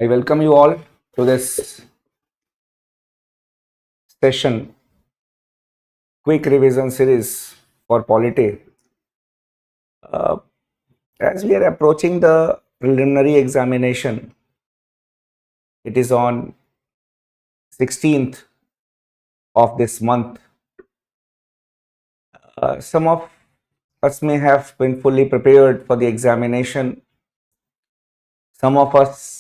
I welcome you all to this session, quick revision series for Polity. Uh, as we are approaching the preliminary examination, it is on 16th of this month. Some of us may have been fully prepared for the examination. Some of us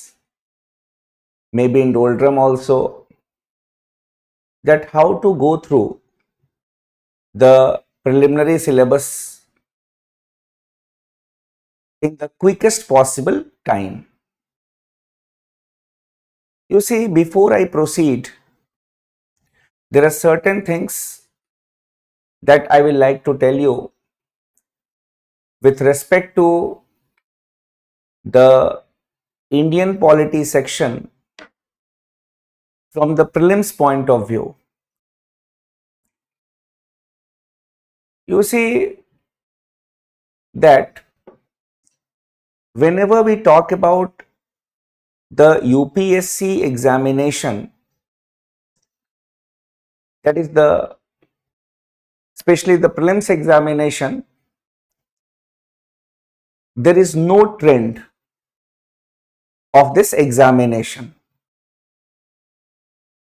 may be in doldrum also, that how to go through the preliminary syllabus in the quickest possible time. You see, before I proceed, there are certain things that I will like to tell you with respect to the Indian polity section from the prelims point of view. You see that whenever we talk about the UPSC examination, that is especially the prelims examination, there is no trend of this examination.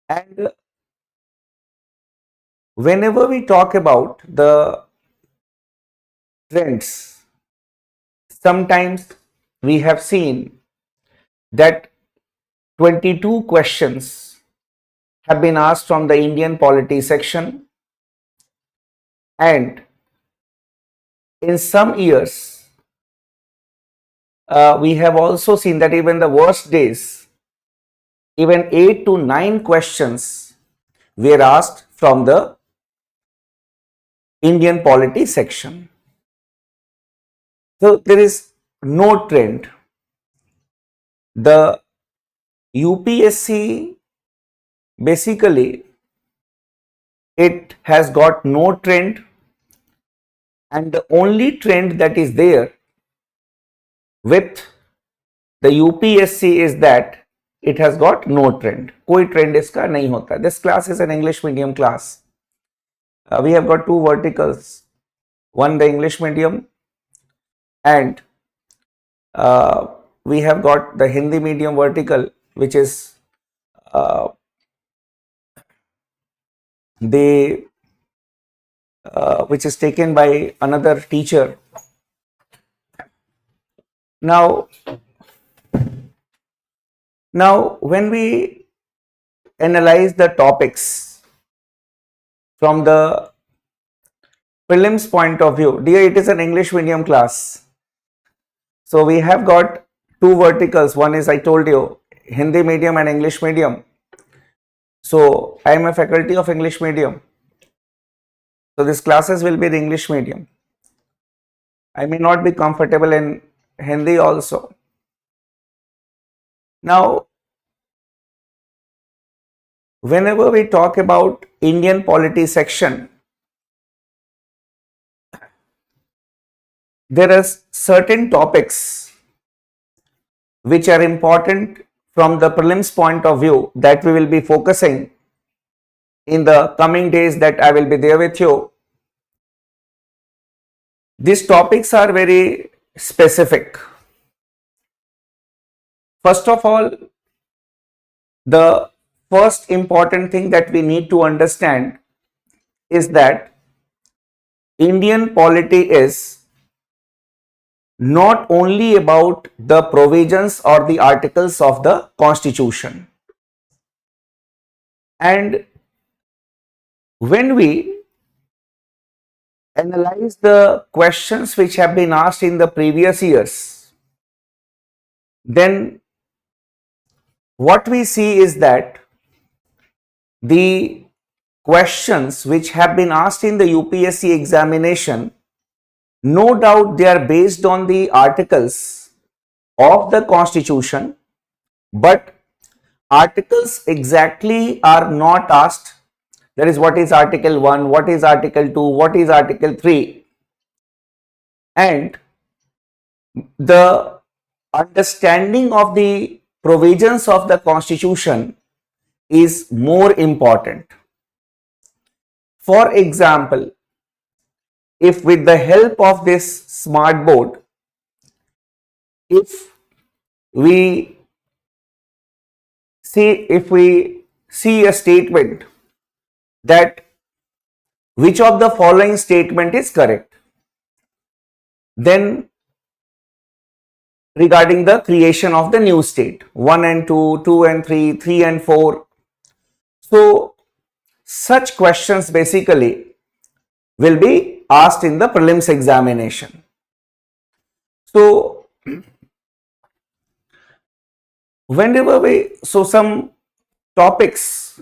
And whenever we talk about the trends, sometimes we have seen that 22 questions have been asked from the Indian polity section, and in some years we have also seen that even the worst days, even 8 to 9 questions were asked from the Indian polity section. So there is no trend. The UPSC basically, it has got no trend, and the only trend that is there with the UPSC is that it has got no trend. कोई trend इसका नहीं होता. This class is an English medium class. We have got two verticals, one the English medium, and we have got the Hindi medium vertical, which is which is taken by another teacher. Now when we analyze the topics from the prelims point of view, dear, it is an English medium class. So we have got two verticals. One is, I told you, Hindi medium and English medium. So I am a faculty of English medium. So these classes will be in English medium. I may not be comfortable in Hindi also. Now, whenever we talk about Indian polity section, there are certain topics which are important from the prelims point of view that we will be focusing in the coming days that I will be there with you. These topics are very specific. First of all, the first important thing that we need to understand is that Indian polity is not only about the provisions or the articles of the Constitution. And when we analyze the questions which have been asked in the previous years, then what we see is that the questions which have been asked in the UPSC examination, no doubt they are based on the articles of the Constitution, but articles exactly are not asked. That is, what is Article 1, what is Article 2, what is Article 3, and the understanding of the provisions of the constitution is more important. For example, if with the help of this smart board, if we see a statement that which of the following statement is correct, then regarding the creation of the new state 1 and 2, 2 and 3, 3 and 4. So such questions basically will be asked in the prelims examination. So some topics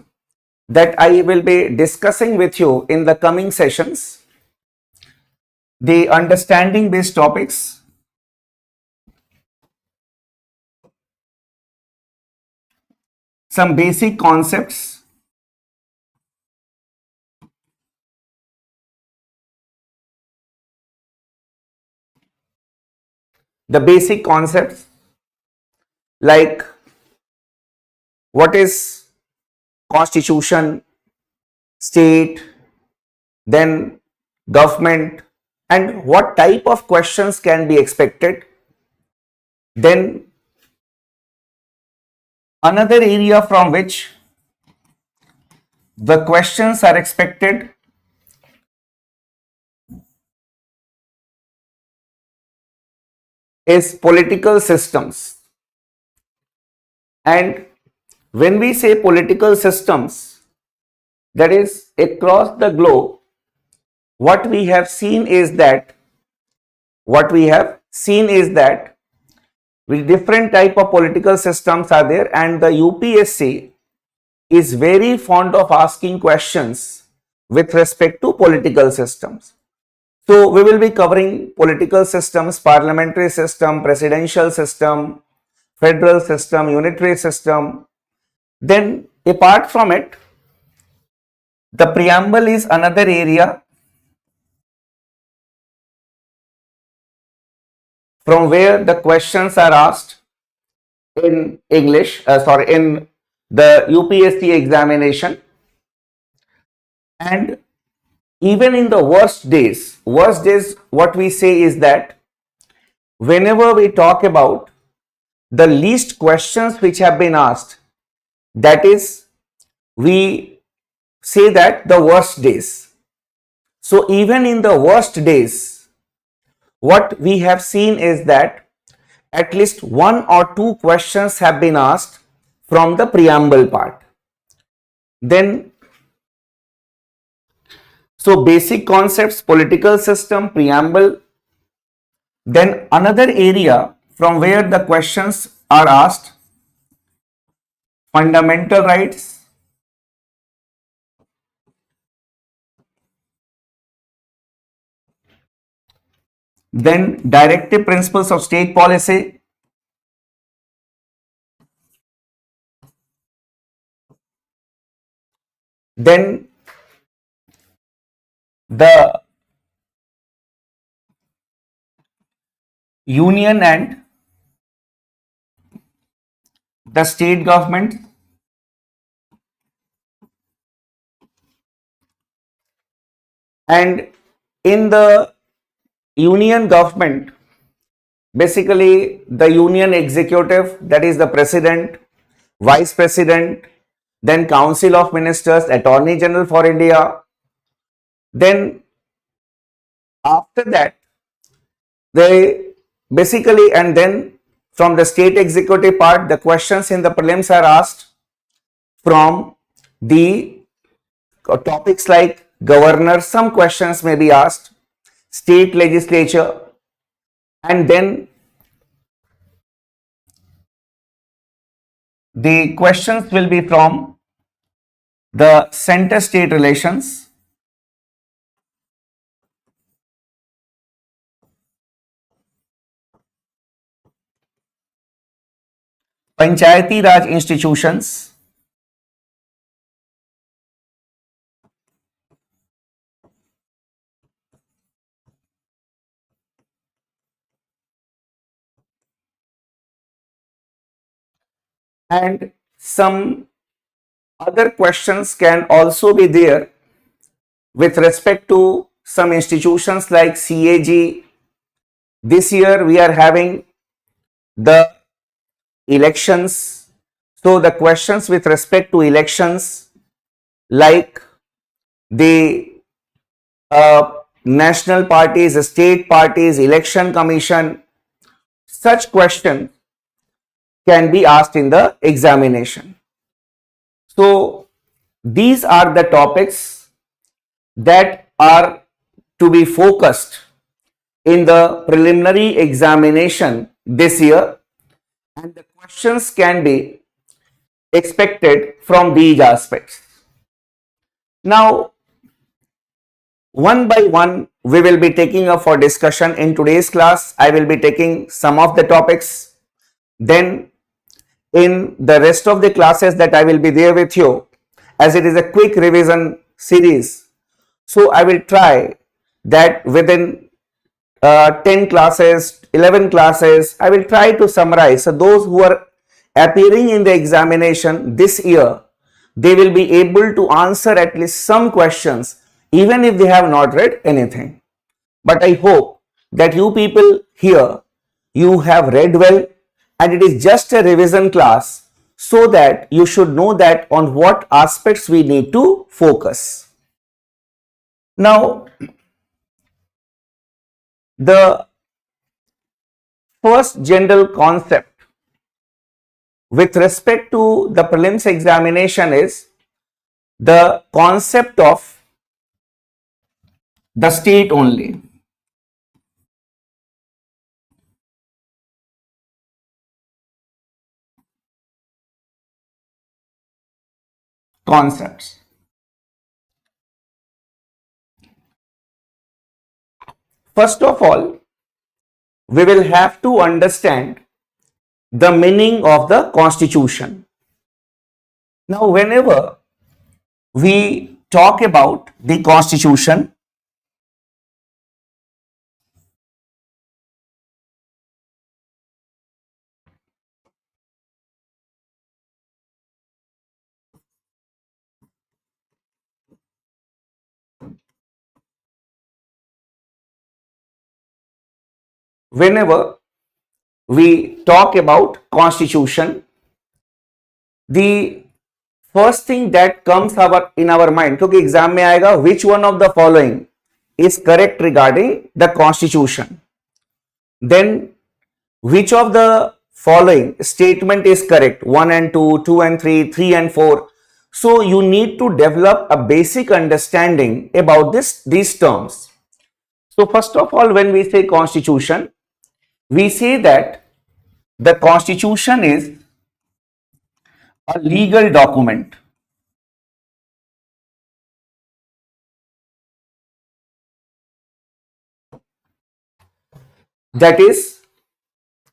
that I will be discussing with you in the coming sessions, the understanding based topics, some basic concepts, the basic concepts like what is constitution, state, then government, and what type of questions can be expected. Then another area from which the questions are expected is political systems. And when we say political systems, that is across the globe, what we have seen is that with different type of political systems are there, and the UPSC is very fond of asking questions with respect to political systems. So we will be covering political systems, parliamentary system, presidential system, federal system, unitary system. Then apart from it, the preamble is another area from where the questions are asked in English, in the UPSC examination. And even in the worst days, what we say is that whenever we talk about the least questions which have been asked, that is, we say that the worst days. So even in the worst days, what we have seen is that at least 1 or 2 questions have been asked from the preamble part. Then, so basic concepts, political system, preamble. Then another area from where the questions are asked, fundamental rights, then directive principles of state policy, then the union and the state government, and in the union government, basically the union executive, that is the president, vice president, then council of ministers, attorney general for India. Then after that, they basically, and then from the state executive part, the questions in the prelims are asked from the topics like governor, some questions may be asked, state legislature, and then the questions will be from the center state relations, Panchayati Raj institutions, and some other questions can also be there with respect to some institutions like CAG. This year we are having the elections. So the questions with respect to elections, like the national parties, state parties, election commission, such questions can be asked in the examination. So these are the topics that are to be focused in the preliminary examination this year, and the questions can be expected from these aspects. Now, one by one, we will be taking up for discussion in today's class. I will be taking some of the topics. Then, in the rest of the classes that I will be there with you, as it is a quick revision series, so I will try that within 10 classes, 11 classes, I will try to summarize. So those who are appearing in the examination this year, they will be able to answer at least some questions, even if they have not read anything. But I hope that you people here, you have read well, and it is just a revision class, so that you should know that on what aspects we need to focus. Now, the first general concept with respect to the prelims examination is the concept of the state only. Concepts. First of all, we will have to understand the meaning of the constitution. Now, whenever we talk about the constitution, whenever we talk about constitution, the first thing that comes in our mind, क्योंकि exam में आएगा, which one of the following is correct regarding the constitution, then which of the following statement is correct, 1 and 2, 2 and 3, 3 and 4. So you need to develop a basic understanding about these terms. So first of all, when we say constitution, we say that the constitution is a legal document. That is,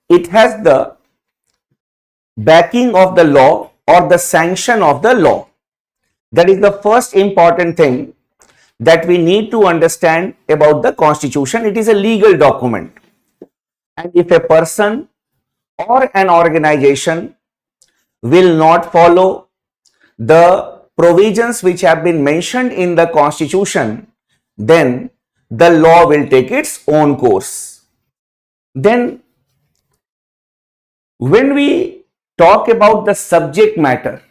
it has the backing of the law or the sanction of the law. That is the first important thing that we need to understand about the constitution. It is a legal document. And if a person or an organization will not follow the provisions which have been mentioned in the constitution, then the law will take its own course. Then, when we talk about the subject matter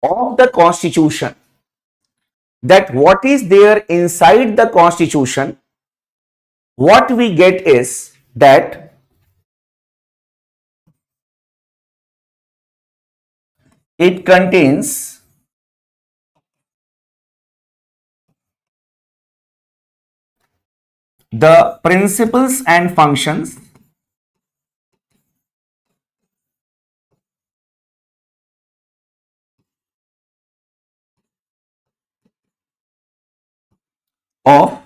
of the constitution, that what is there inside the constitution, what we get is that it contains the principles and functions of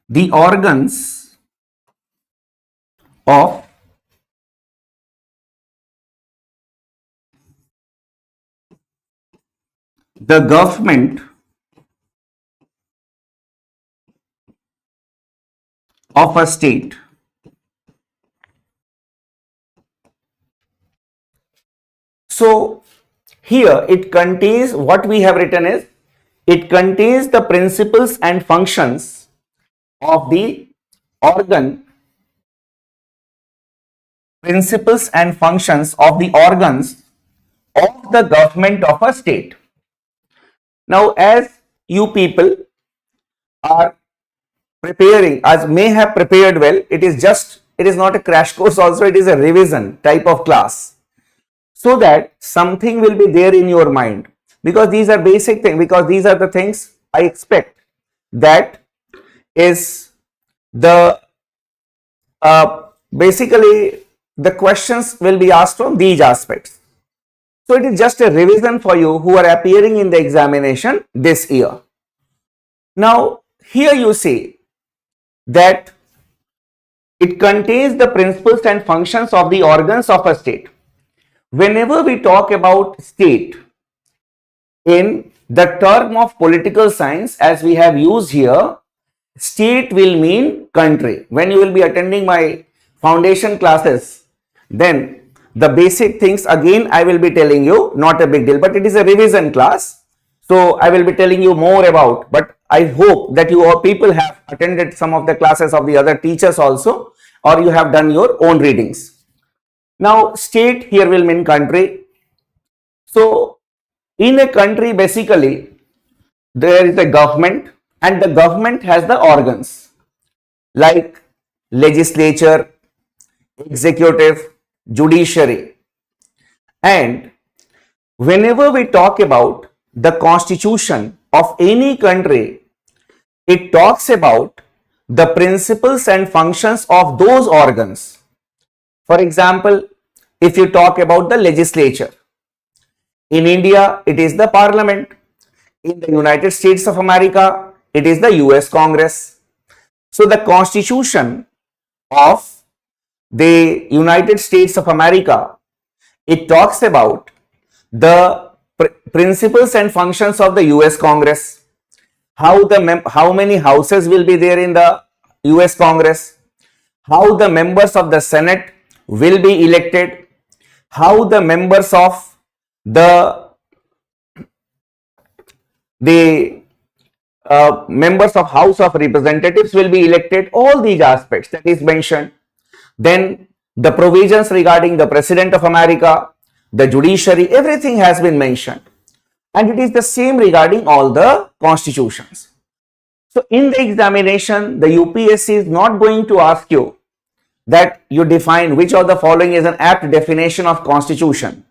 the organs of the government of a state. So here it contains, what we have written is, it contains the principles and functions of the organ, principles and functions of the organs of the government of a state. Now, as you people are preparing, as may have prepared well, it is not a crash course also, it is a revision type of class, so that something will be there in your mind, because these are basic things, because these are the things I expect that is the basically the questions will be asked from these aspects. So it is just a revision for you who are appearing in the examination this year. Now here you see that it contains the principles and functions of the organs of a state. Whenever we talk about state in the term of political science, as we have used here, state will mean country. When you will be attending my foundation classes, then the basic things again I will be telling you, not a big deal, but it is a revision class. So I will be telling you more about, but I hope that you all people have attended some of the classes of the other teachers also, or you have done your own readings. Now state here will mean country. So in a country, basically there is a government, and the government has the organs like legislature, executive, judiciary. And whenever we talk about the constitution of any country, it talks about the principles and functions of those organs. For example, if you talk about the legislature, in India it is the Parliament, in the United States of America it is the US Congress. So the constitution of the United States of America, it talks about the principles and functions of the US Congress, how many houses will be there in the US Congress, how the members of the Senate will be elected, how the members of the members of House of Representatives will be elected. All these aspects that is mentioned. Then the provisions regarding the President of America, the judiciary, everything has been mentioned, and it is the same regarding all the constitutions. So in the examination, the UPSC is not going to ask you that you define which of the following is an apt definition of constitution,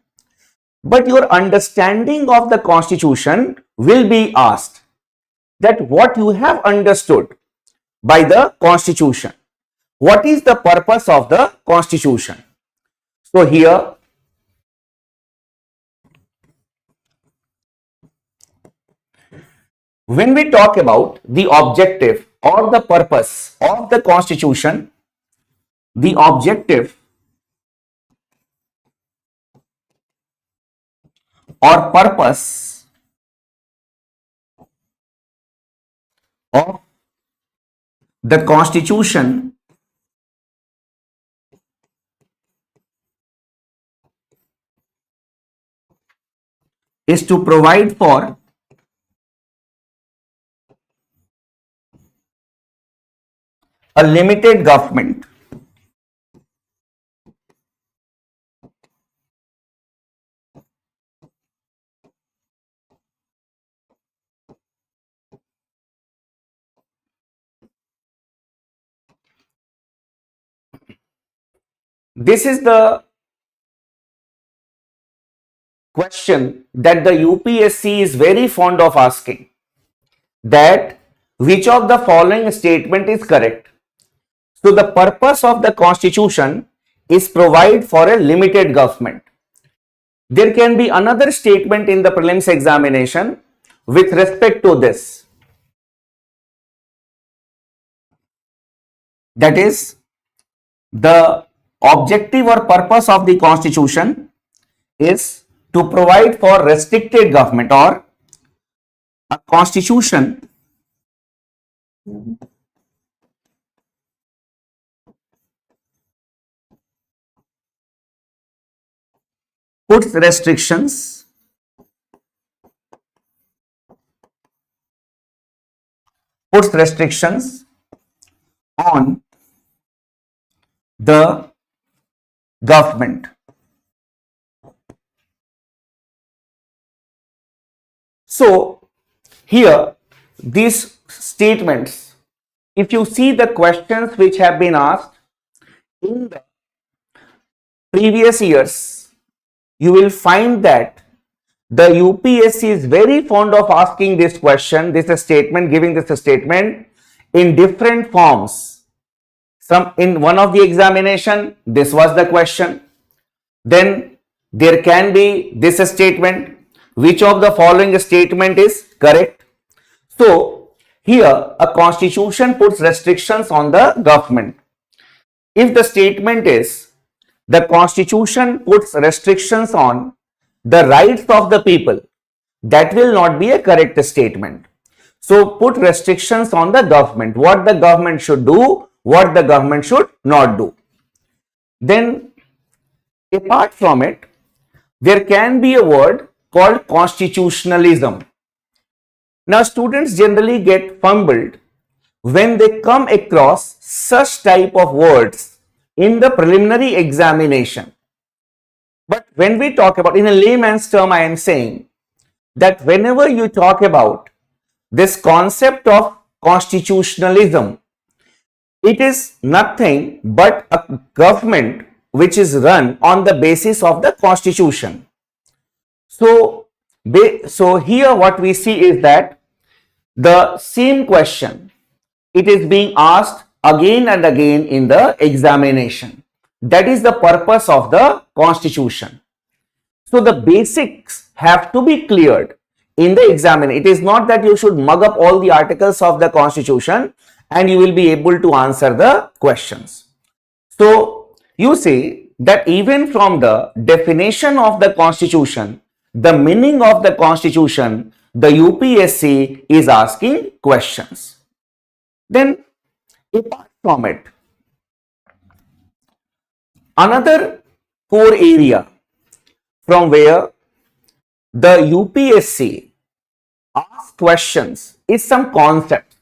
but your understanding of the constitution will be asked, that what you have understood by the constitution, what is the purpose of the constitution. So here when we talk about the objective or the purpose of the constitution, the objective or purpose of the constitution is to provide for a limited government. This is the question that the UPSC is very fond of asking, that which of the following statement is correct. So the purpose of the constitution is provide for a limited government. There can be another statement in the prelims examination with respect to this. That is, the objective or purpose of the constitution is to provide for restricted government, or a constitution puts restrictions on the government. So here these statements, if you see the questions which have been asked in the previous years, you will find that the UPSC is very fond of asking this question, this statement, giving this statement in different forms. Some in one of the examination, this was the question. Then there can be this statement, which of the following statement is correct? So here a constitution puts restrictions on the government. If the statement is the constitution puts restrictions on the rights of the people, that will not be a correct statement. So put restrictions on the government, what the government should do, what the government should not do. Then apart from it, there can be a word called constitutionalism. Now students generally get fumbled when they come across such type of words in the preliminary examination. But when we talk about, in a layman's term, I am saying that whenever you talk about this concept of constitutionalism, it is nothing but a government which is run on the basis of the constitution. So here what we see is that the same question, it is being asked again and again in the examination. That is the purpose of the constitution. So the basics have to be cleared in the examination. It is not that you should mug up all the articles of the constitution and you will be able to answer the questions. So you see that even from the definition of the constitution, the meaning of the constitution, the UPSC is asking questions. Then apart from it, another core area from where the UPSC asks questions is some concept.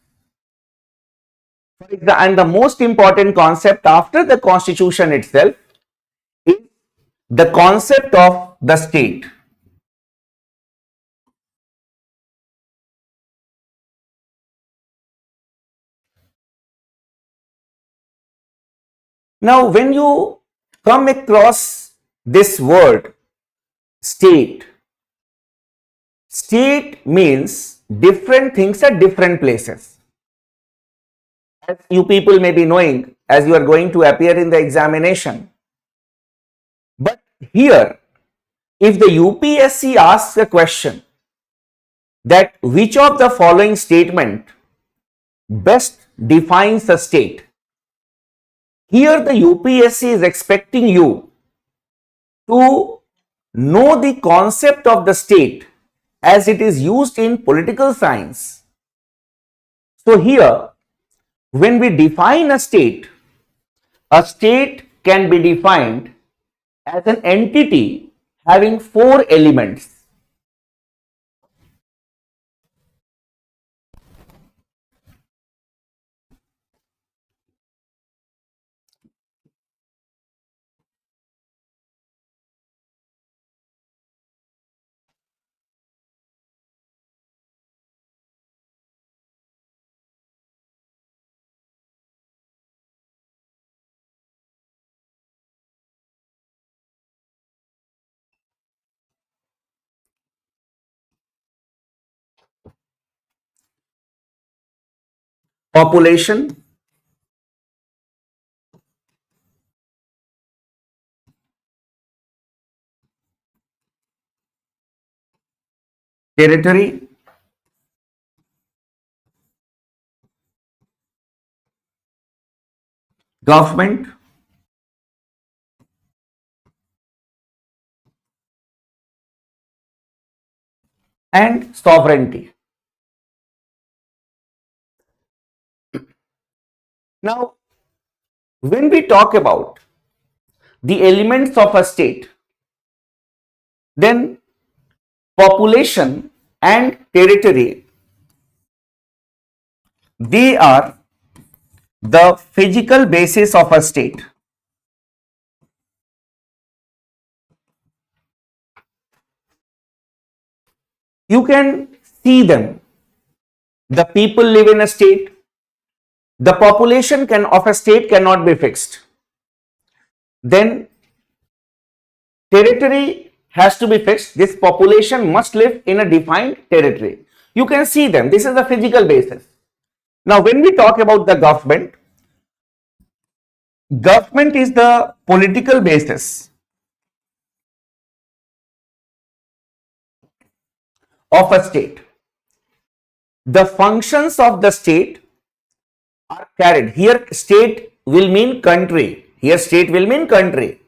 And the most important concept after the constitution itself is the concept of the state. Now, when you come across this word state, state means different things at different places. As you people may be knowing, as you are going to appear in the examination. But here, if the UPSC asks a question that which of the following statement best defines a state, here the UPSC is expecting you to know the concept of the state as it is used in political science. So here, when we define a state can be defined as an entity having 4 elements. Population, territory, government, and sovereignty. Now, when we talk about the elements of a state, Then population and territory, they are the physical basis of a state. You can see them. The people live in a state. The population of a state cannot be fixed. Then territory has to be fixed. This population must live in a defined territory. You can see them. This is the physical basis. Now, when we talk about the government, government is the political basis of a state. The functions of the state are carried. Here, state will mean country. Here, state will mean country.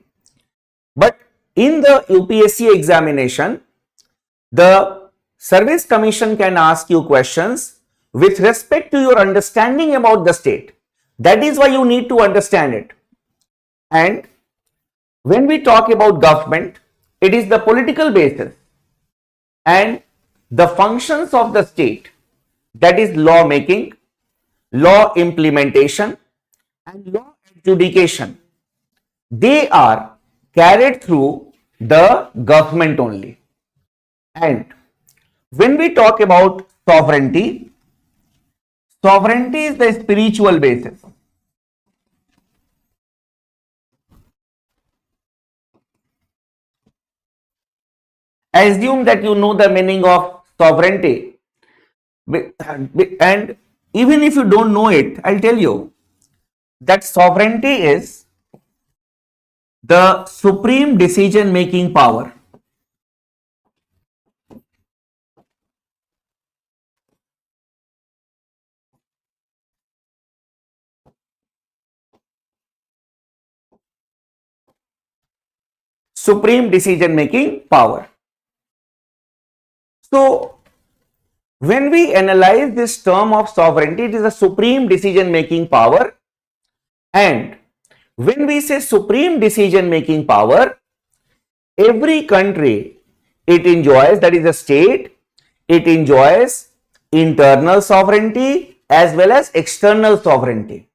But in the UPSC examination, the Service Commission can ask you questions with respect to your understanding about the state. That is why you need to understand it. And when we talk about government, it is the political basis and the functions of the state, that is law making, law implementation and law adjudication. They are carried through the government only. And when we talk about sovereignty, sovereignty is the spiritual basis. Assume that you know the meaning of sovereignty, and even if you don't know it, I'll tell you that sovereignty is the supreme decision making power. Supreme decision making power. So, when we analyze this term of sovereignty, it is a supreme decision making power. And when we say supreme decision making power, every country it enjoys, that is a state, it enjoys internal sovereignty as well as external sovereignty.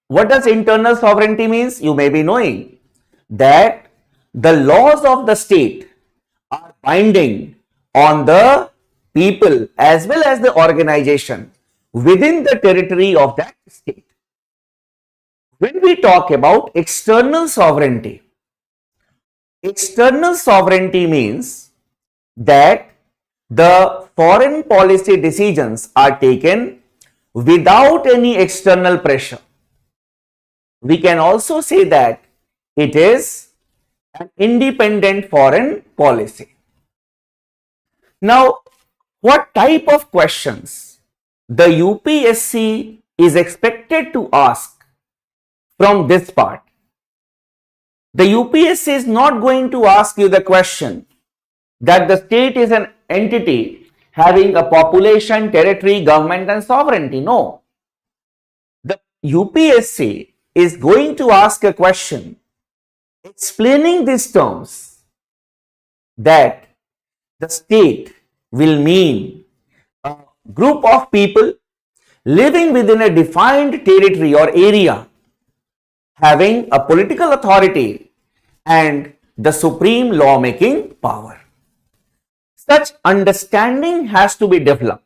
What does internal sovereignty means? You may be knowing that the laws of the state are binding on the people as well as the organization within the territory of that state. When we talk about external sovereignty means that the foreign policy decisions are taken without any external pressure. We can also say that it is an independent foreign policy. Now, what type of questions the UPSC is expected to ask from this part? The UPSC is not going to ask you the question that the state is an entity having a population, territory, government and sovereignty. No. The UPSC is going to ask a question explaining these terms, that the state will mean a group of people living within a defined territory or area, having a political authority and the supreme law-making power. Such understanding has to be developed.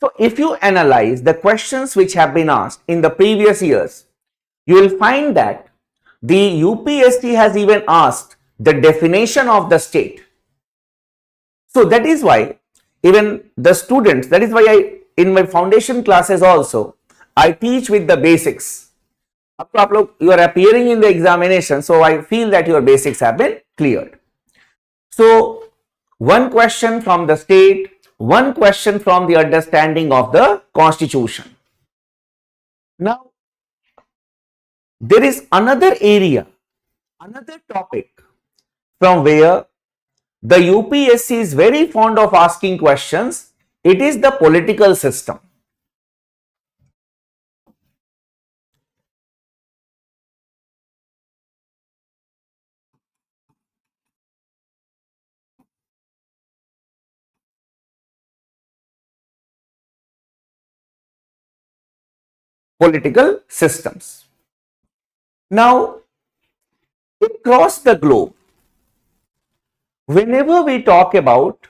So, if you analyze the questions which have been asked in the previous years, you will find that the UPSC has even asked the definition of the state. So, that is why even the students, that is why in my foundation classes also, I teach with the basics. You are appearing in the examination, so I feel that your basics have been cleared. So, one question from the state, one question from the understanding of the constitution. Now, there is another area, another topic from where the UPSC is very fond of asking questions. It is the political system. political systems. Now, across the globe, whenever we talk about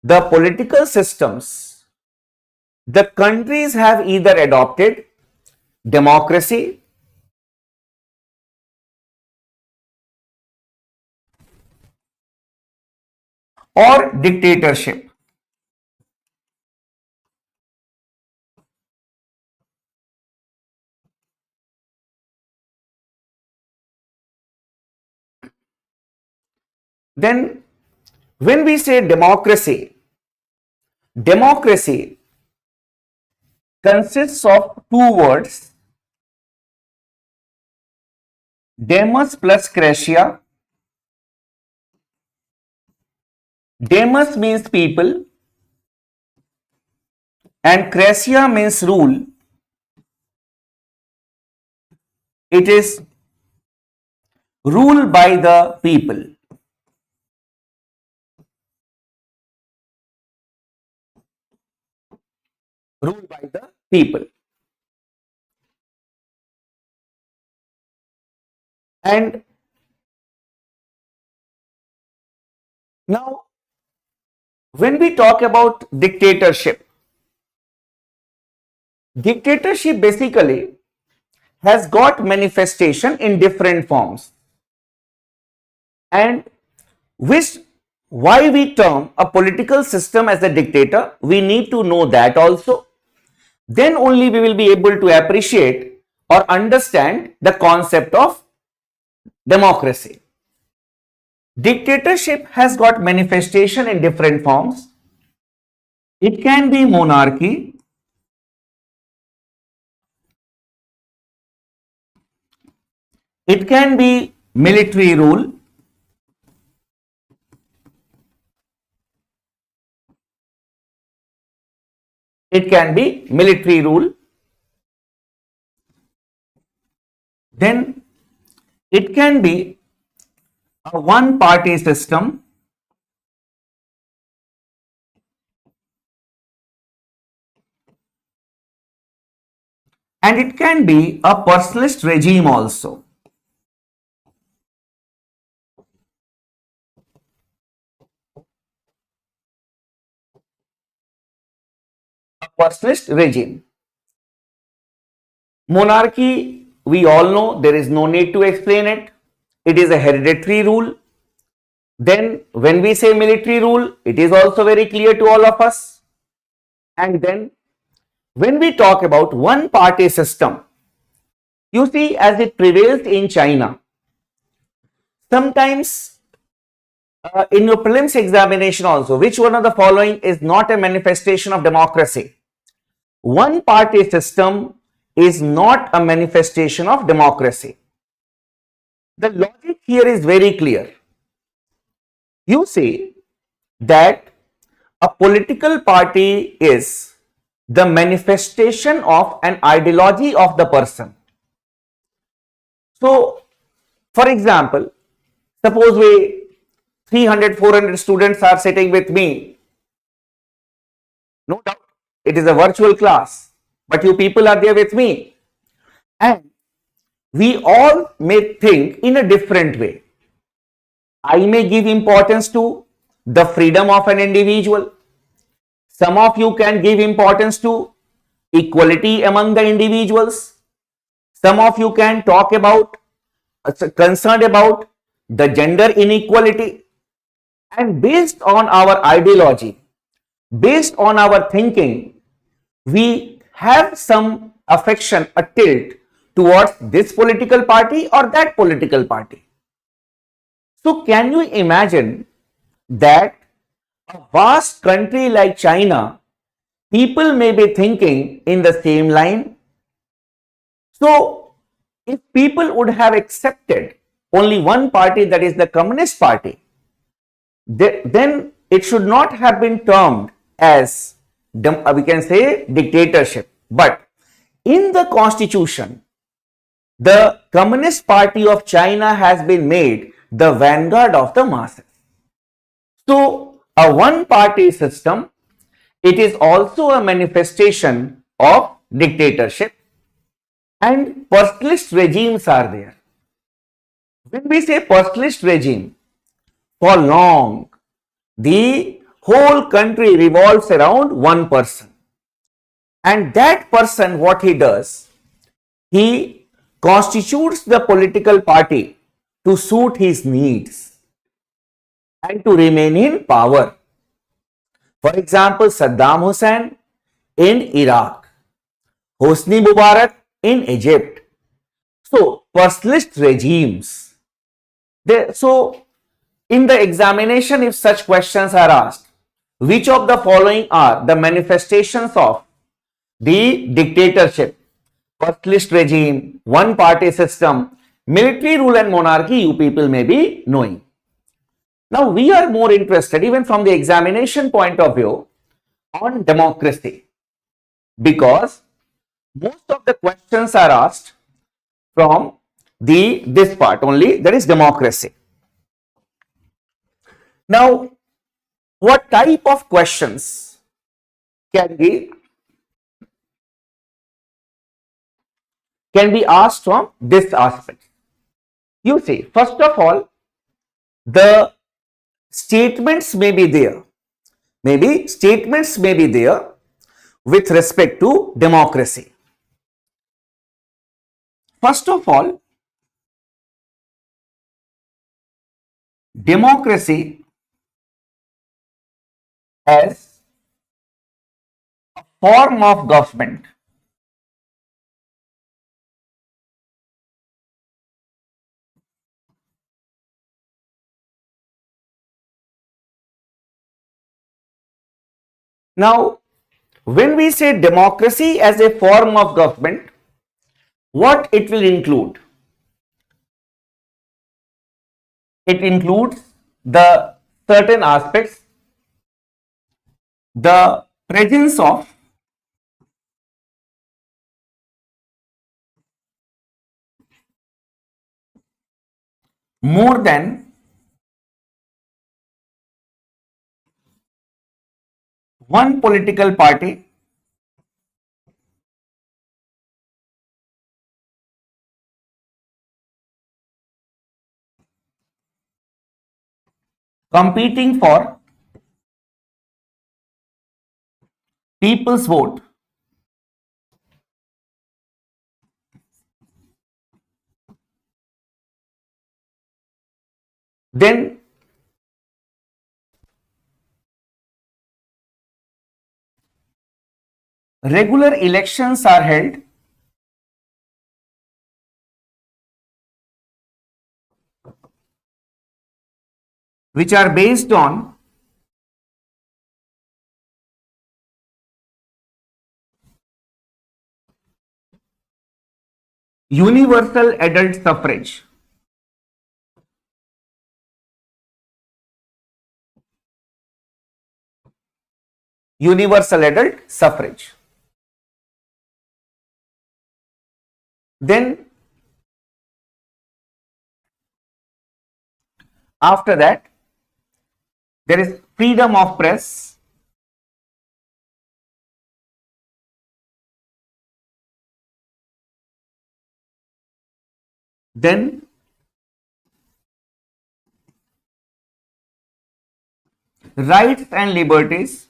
the political systems, the countries have either adopted democracy or dictatorship. Then, when we say democracy, democracy consists of two words, demos plus kratia. Demos means people and kratia means rule. It is rule by the people. Rule by the people. And now, when we talk about dictatorship, dictatorship basically has got manifestation in different forms. And which, why we term a political system as a dictator, we need to know that also. Then only we will be able to appreciate or understand the concept of democracy. Dictatorship has got manifestation in different forms. It can be monarchy, it can be military rule, it can be military rule, then it can be a one-party system, and it can be a personalist regime also. A personalist regime. Monarchy, we all know, there is no need to explain it. It is a hereditary rule. Then when we say military rule, it is also very clear to all of us. And then when we talk about one party system, you see, as it prevails in China, sometimes in your prelims examination also, which one of the following is not a manifestation of democracy? One party system is not a manifestation of democracy. The logic here is very clear. You see that a political party is the manifestation of an ideology of the person. So, for example, suppose 300, 400 students are sitting with me. No doubt, it is a virtual class, but you people are there with me. And we all may think in a different way. I may give importance to the freedom of an individual. Some of you can give importance to equality among the individuals. Some of you can talk about, concerned about the gender inequality. And based on our ideology, based on our thinking, we have some affection, a tilt towards this political party or that political party. So can you imagine that a vast country like China, people may be thinking in the same line? So if people would have accepted only one party, that is the Communist Party, then it should not have been termed as, we can say, dictatorship. But in the constitution, the Communist Party of China has been made the vanguard of the masses. So a one-party system, it is also a manifestation of dictatorship. and personalist regimes are there. When we say personalist regime, for long, the whole country revolves around one person. And that person, what he does, he constitutes the political party to suit his needs and to remain in power. For example, Saddam Hussein in Iraq, Hosni Mubarak in Egypt. So, personalist regimes. So, in the examination, if such questions are asked, which of the following are the manifestations of the dictatorship, personalist regime, one party system, military rule and monarchy, you people may be knowing. Now, we are more interested, even from the examination point of view, on democracy, because most of the questions are asked from this part only, that is democracy. Now, what type of questions can be asked from this aspect? You see, first of all, the statements may be there. Maybe statements may be there with respect to democracy. First of all, democracy as a form of government. Now, when we say democracy as a form of government, what it will include? It includes the certain aspects, the presence of more than one political party competing for people's vote. Then regular elections are held which are based on universal adult suffrage. Universal adult suffrage. Then after that, there is freedom of press. Then rights and liberties.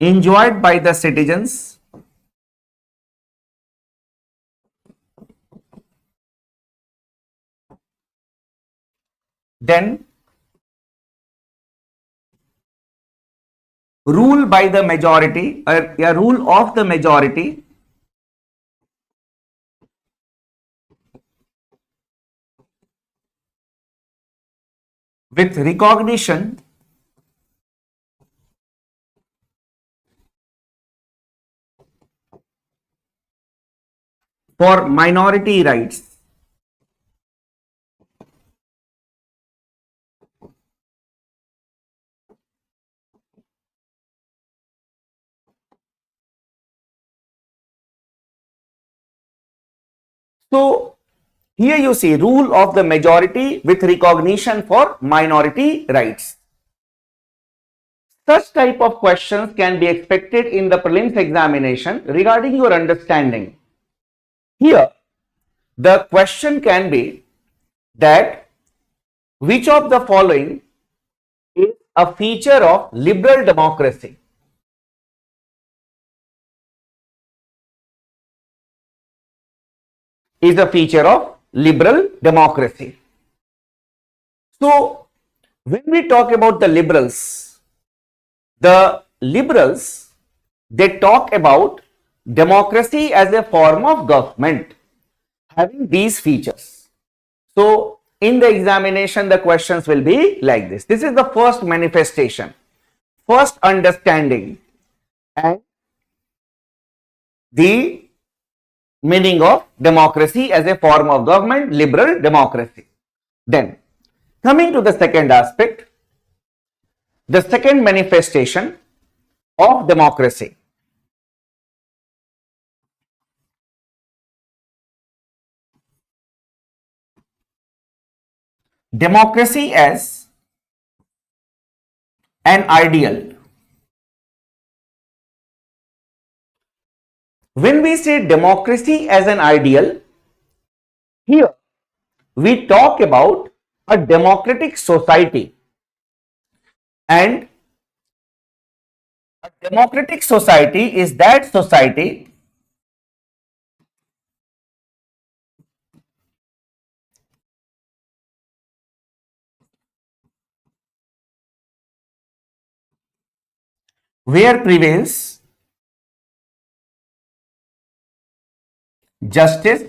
Enjoyed by the citizens. Then rule by the majority, a rule of the majority. With recognition for minority rights. So, Here you see rule of the majority with recognition for minority rights. Such type of questions can be expected in the prelims examination regarding your understanding. Here, the question can be that which of the following is a feature of liberal democracy? Is a feature of liberal democracy. So, when we talk about the liberals, they talk about democracy as a form of government having these features. So, in the examination, the questions will be like this. This is the first manifestation, first understanding, and the meaning of democracy as a form of government, liberal democracy. Then, coming to the second aspect, the second manifestation of democracy. Democracy as an ideal. When we say democracy as an ideal, here we talk about a democratic society, and a democratic society is that society where prevails justice,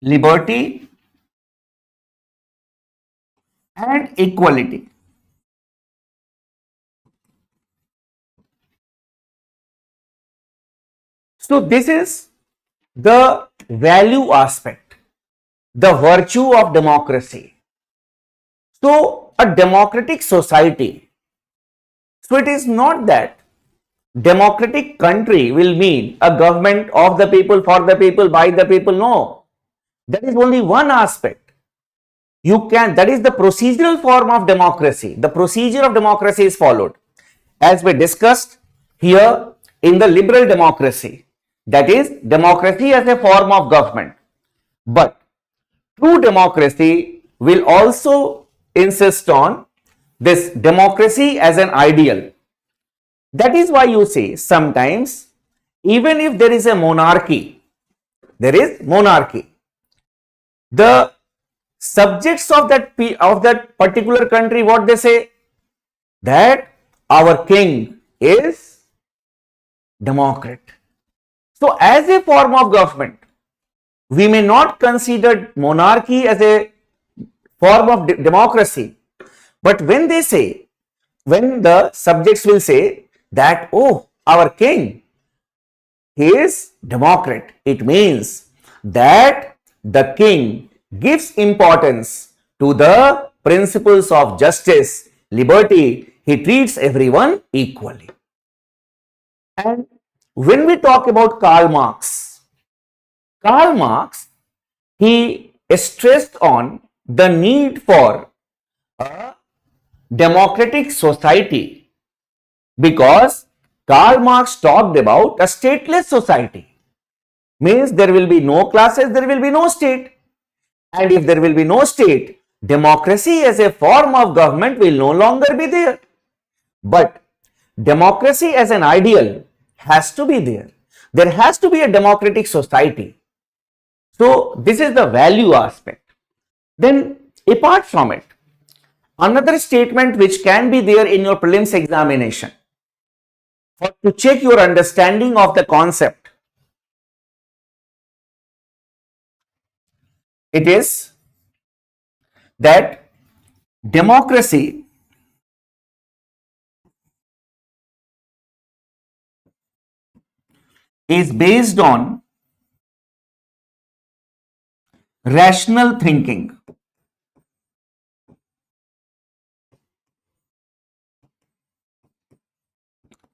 liberty, and equality. So, this is the value aspect, the virtue of democracy. So, a democratic society. So, it is not that democratic country will mean a government of the people, for the people, by the people. No, that is only one aspect. That is the procedural form of democracy. The procedure of democracy is followed as we discussed here in the liberal democracy. That is democracy as a form of government. But true democracy will also insist on this democracy as an ideal. That is why you see sometimes even if there is a monarchy, the subjects of that particular country, what they say, that our king is Democrat. So, as a form of government, we may not consider monarchy as a form of democracy, but when the subjects will say that, oh, our king, he is Democrat, it means that the king gives importance to the principles of justice, liberty, he treats everyone equally. And when we talk about Karl Marx, he stressed on the need for a democratic society because Karl Marx talked about a stateless society. Means there will be no classes, there will be no state. And if there will be no state, democracy as a form of government will no longer be there. But democracy as an ideal has to be there. There has to be a democratic society. So, this is the value aspect. Then, apart from it, another statement which can be there in your prelims examination to check your understanding of the concept, it is that democracy is based on rational thinking.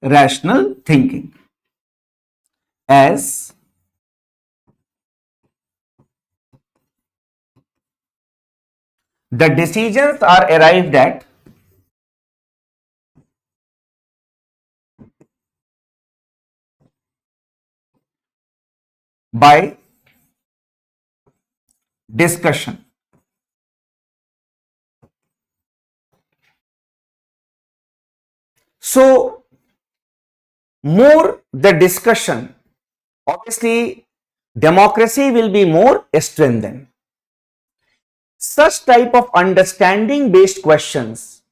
Rational thinking as The decisions are arrived at by discussion. So, more the discussion, obviously, democracy will be more strengthened. Such type of understanding based questions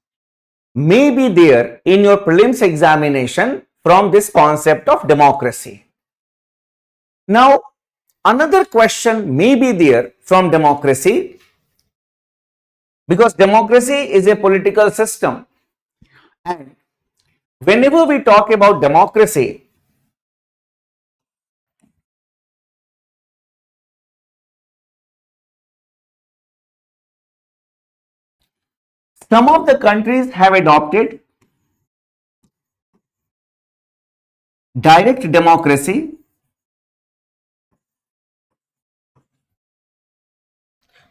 may be there in your prelims examination from this concept of democracy. Now, another question may be there from democracy, because democracy is a political system, and whenever we talk about democracy, some of the countries have adopted direct democracy,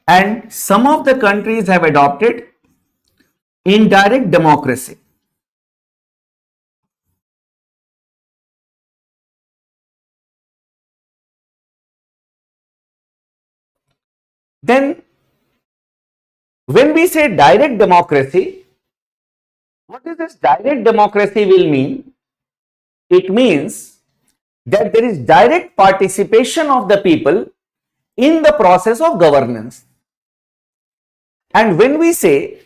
and some of the countries have adopted indirect democracy. Then, when we say direct democracy, what is this direct democracy will mean? It means that there is direct participation of the people in the process of governance. And when we say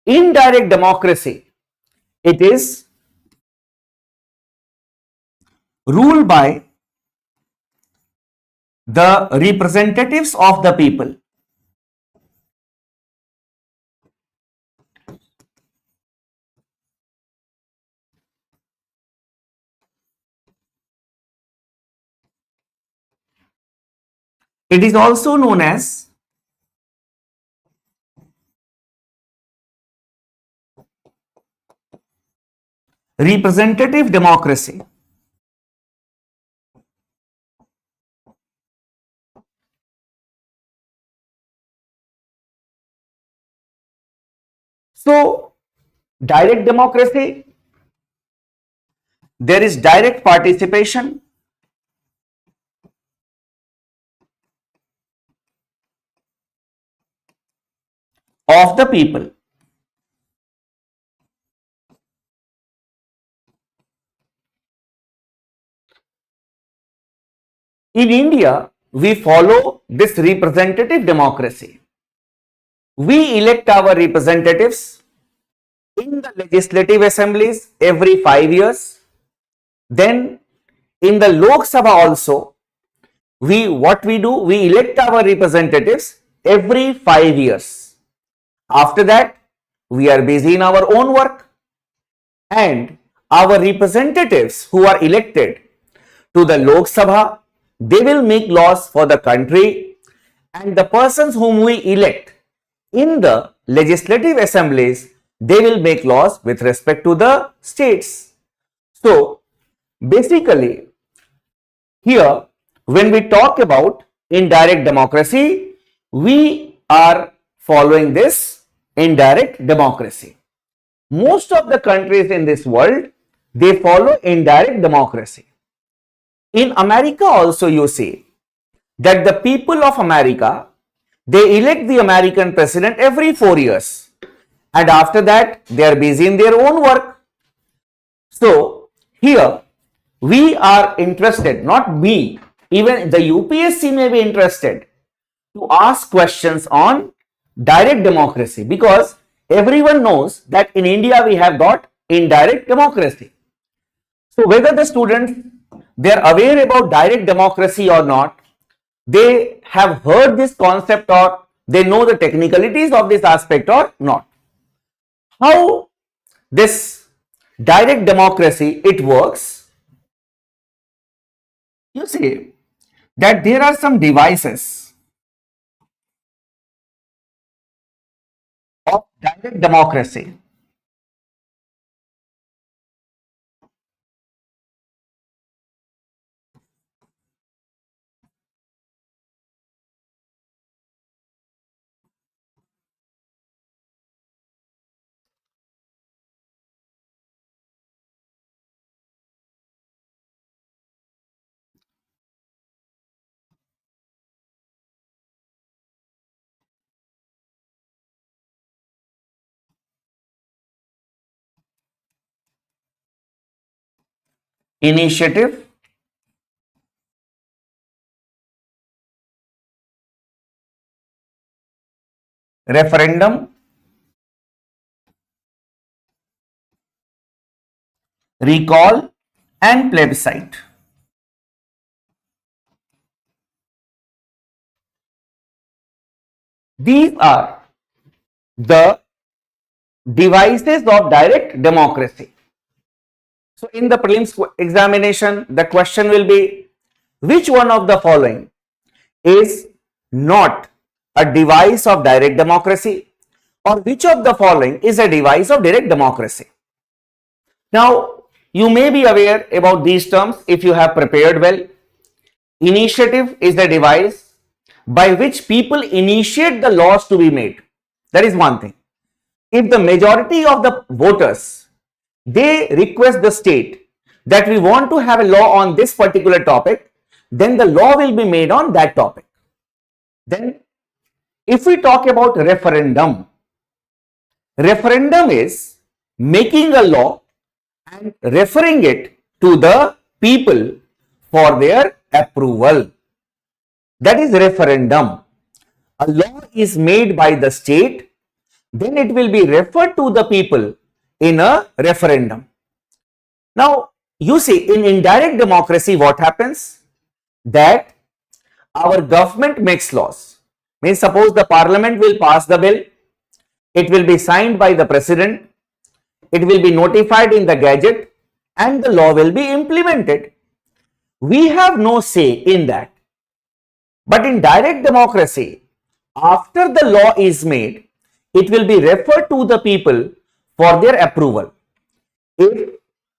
indirect democracy, it is ruled by the representatives of the people. It is also known as representative democracy. So, direct democracy, there is direct participation of the people. In India, we follow this representative democracy. We elect our representatives in the legislative assemblies every 5 years. Then in the Lok Sabha also, we elect our representatives every 5 years. After that, we are busy in our own work, and our representatives who are elected to the Lok Sabha, they will make laws for the country, and the persons whom we elect in the legislative assemblies, they will make laws with respect to the states. So, basically, here, when we talk about indirect democracy, we are following this indirect democracy. Most of the countries in this world, they follow indirect democracy. In America also, you see that the people of America, they elect the American president every 4 years, and after that they are busy in their own work. So here we are interested, not me, even the UPSC may be interested to ask questions on direct democracy, because everyone knows that in India we have got indirect democracy. So whether the students, they are aware about direct democracy or not, they have heard this concept or they know the technicalities of this aspect or not. How this direct democracy it works? You see that there are some devices of direct democracy. initiative, referendum, recall and plebiscite. These are the devices of direct democracy. So in the prelims examination, the question will be, which one of the following is not a device of direct democracy, or which of the following is a device of direct democracy? Now, you may be aware about these terms if you have prepared well. Initiative is the device by which people initiate the laws to be made. That is one thing. If the majority of the voters, they request the state that we want to have a law on this particular topic, then the law will be made on that topic. Then if we talk about referendum, referendum is making a law and referring it to the people for their approval. That is referendum. A law is made by the state, then it will be referred to the people in a referendum. Now, you see, in indirect democracy, what happens? That our government makes laws. Means suppose the parliament will pass the bill, it will be signed by the president, it will be notified in the gazette, and the law will be implemented. We have no say in that. But in direct democracy, after the law is made, it will be referred to the people for their approval. If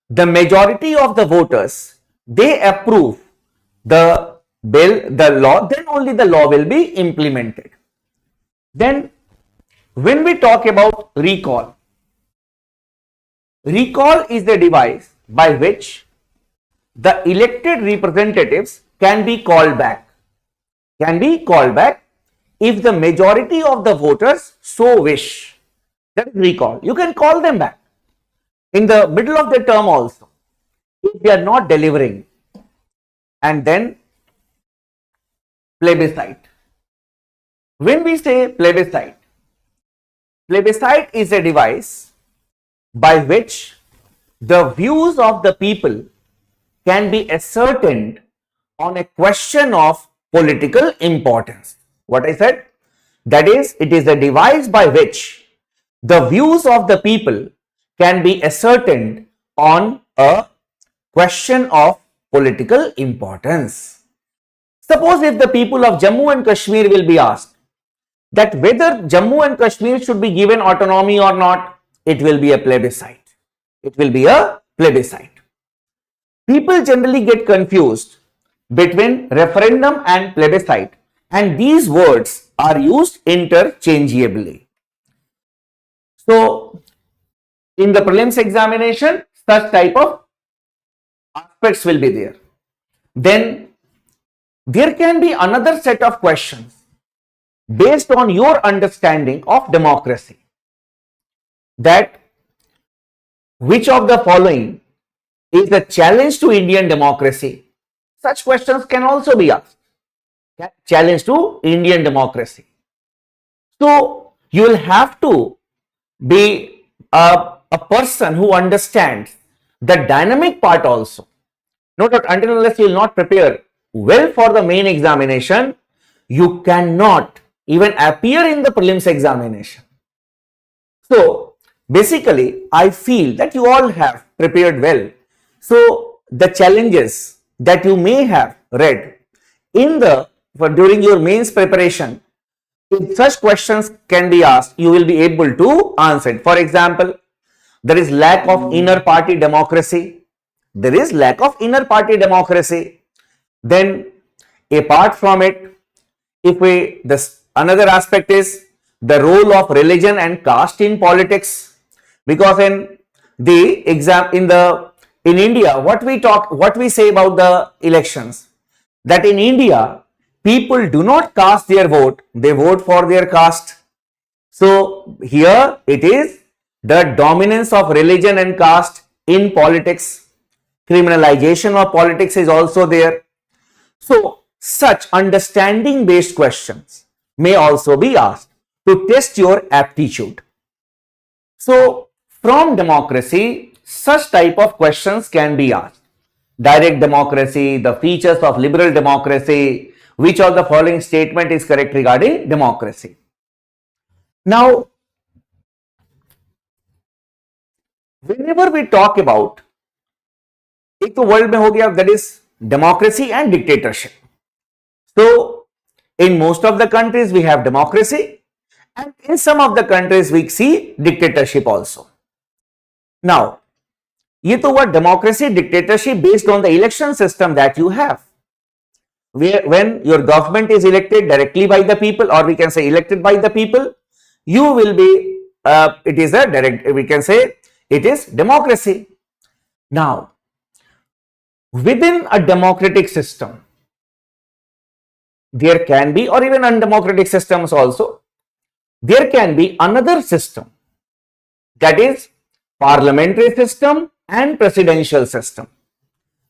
the majority of the voters, they approve the bill, the law, then only the law will be implemented. Then when we talk about recall, recall is the device by which the elected representatives can be called back. Can be called back if the majority of the voters so wish. That is recall. You can call them back in the middle of the term also if they are not delivering. And then plebiscite. When we say plebiscite, plebiscite is a device by which the views of the people can be ascertained on a question of political importance. What I said? That is, it is a device by which the views of the people can be ascertained on a question of political importance. Suppose if the people of Jammu and Kashmir will be asked that whether Jammu and Kashmir should be given autonomy or not, it will be a plebiscite. It will be a plebiscite. People generally get confused between referendum and plebiscite, and these words are used interchangeably. So, in the prelims examination, such type of aspects will be there. Then there can be another set of questions based on your understanding of democracy, that which of the following is a challenge to Indian democracy. Such questions can also be asked. Challenge to Indian democracy. So you will have to be a person who understands the dynamic part also. Note that until unless you will not prepare well for the main examination, you cannot even appear in the prelims examination. So basically, I feel that you all have prepared well. So the challenges that you may have read in during your mains preparation, if such questions can be asked, you will be able to answer it. For example, there is lack of inner party democracy. There is lack of inner party democracy. Then apart from it, another aspect is the role of religion and caste in politics, because in India, what we say about the elections, that in India people do not cast their vote, they vote for their caste. So here it is the dominance of religion and caste in politics. criminalization of politics is also there. So, such understanding based questions may also be asked to test your aptitude. So, from democracy, such type of questions can be asked. Direct democracy, the features of liberal democracy, which of the following statement is correct regarding democracy. Now, whenever we talk about, एक तो world में हो गया, that is democracy and dictatorship. So, in most of the countries we have democracy, and in some of the countries we see dictatorship also. Now, ये तो हुआ democracy, dictatorship based on the election system that you have. When your government is elected directly by the people, or we can say elected by the people, you will be, it is a direct, we can say it is democracy. Now, within a democratic system, there can be, or even undemocratic systems also, there can be another system, that is parliamentary system and presidential system.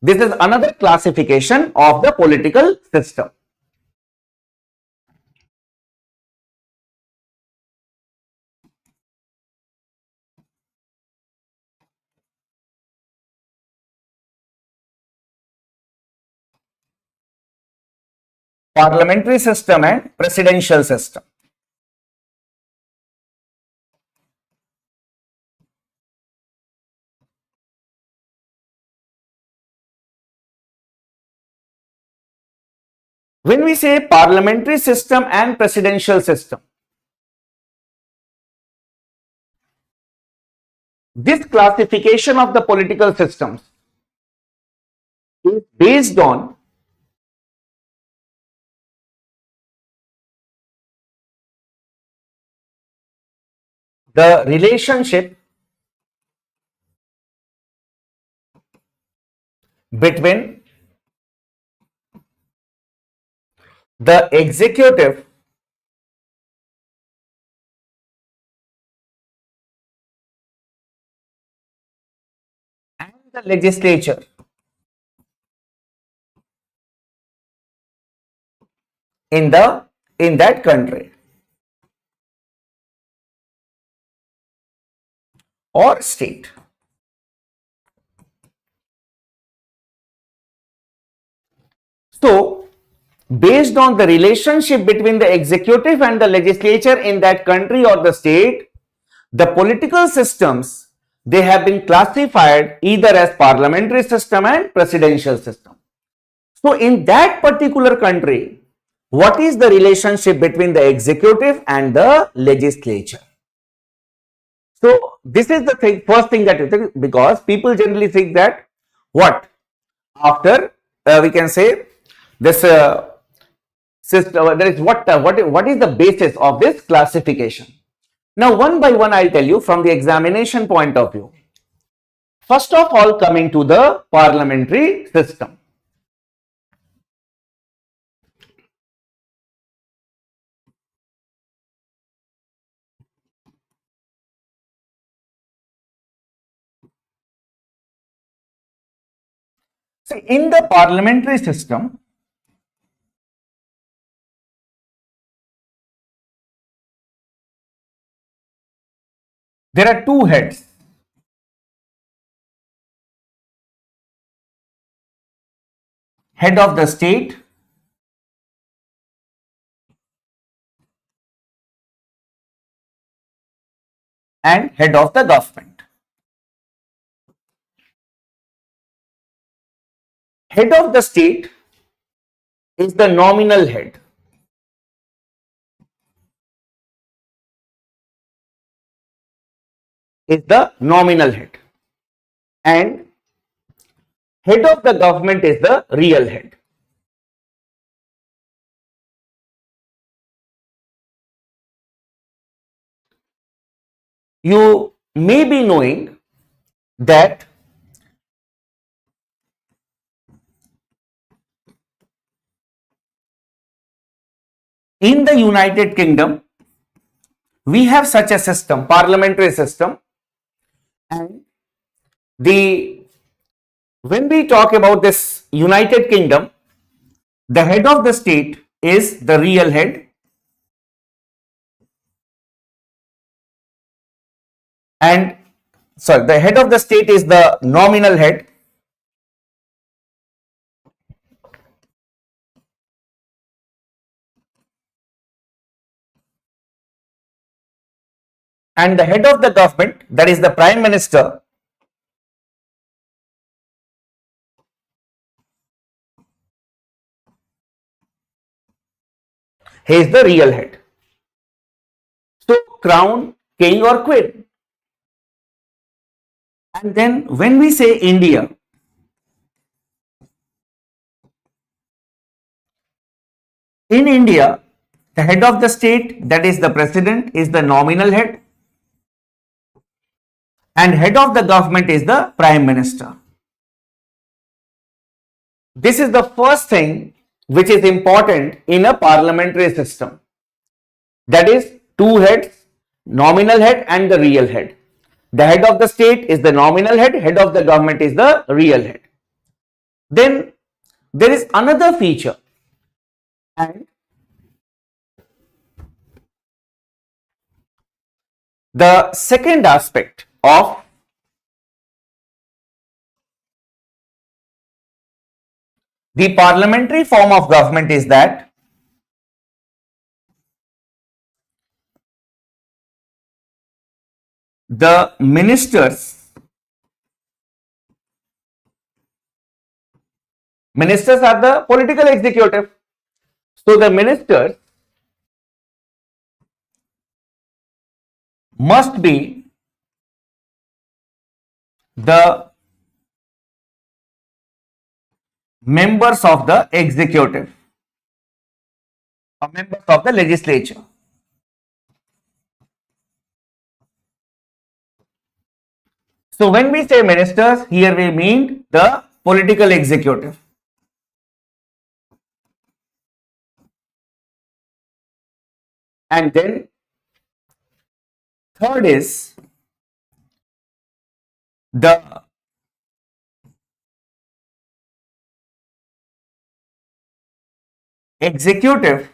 This is another classification of the political system. Parliamentary system and presidential system. When we say parliamentary system and presidential system, this classification of the political systems is based on the relationship between the executive and the legislature in that country or state. So, based on the relationship between the executive and the legislature in that country or the state, the political systems, they have been classified either as parliamentary system and presidential system. So, in that particular country, what is the relationship between the executive and the legislature? So, this is the thing, first thing that you think, because people generally think that what after we can say this system, there is what is the basis of this classification. Now, one by one, I'll tell you from the examination point of view. First of all, coming to the parliamentary system. So, in the parliamentary system, there are two heads. Head of the state and head of the government. Head of the state is the nominal head. Is the nominal head. And head of the government is the real head. You may be knowing that in the United Kingdom, we have such a system, parliamentary system, and the When we talk about this United Kingdom, the head of the state is the real head, and sorry, the head of the state is the nominal head, and the head of the government, that is the prime minister, he is the real head. So crown, king or queen. And then when we say India, in India, the head of the state, that is the president, is the nominal head, and head of the government is the prime minister. This is the first thing which is important in a parliamentary system. That is two heads, nominal head and the real head. The head of the state is the nominal head, head of the government is the real head. Then there is another feature, and the second aspect of the parliamentary form of government is that the ministers are the political executive. So the ministers must be the members of the executive or members of the legislature. So when we say ministers, here we mean the political executive. And then third is the executive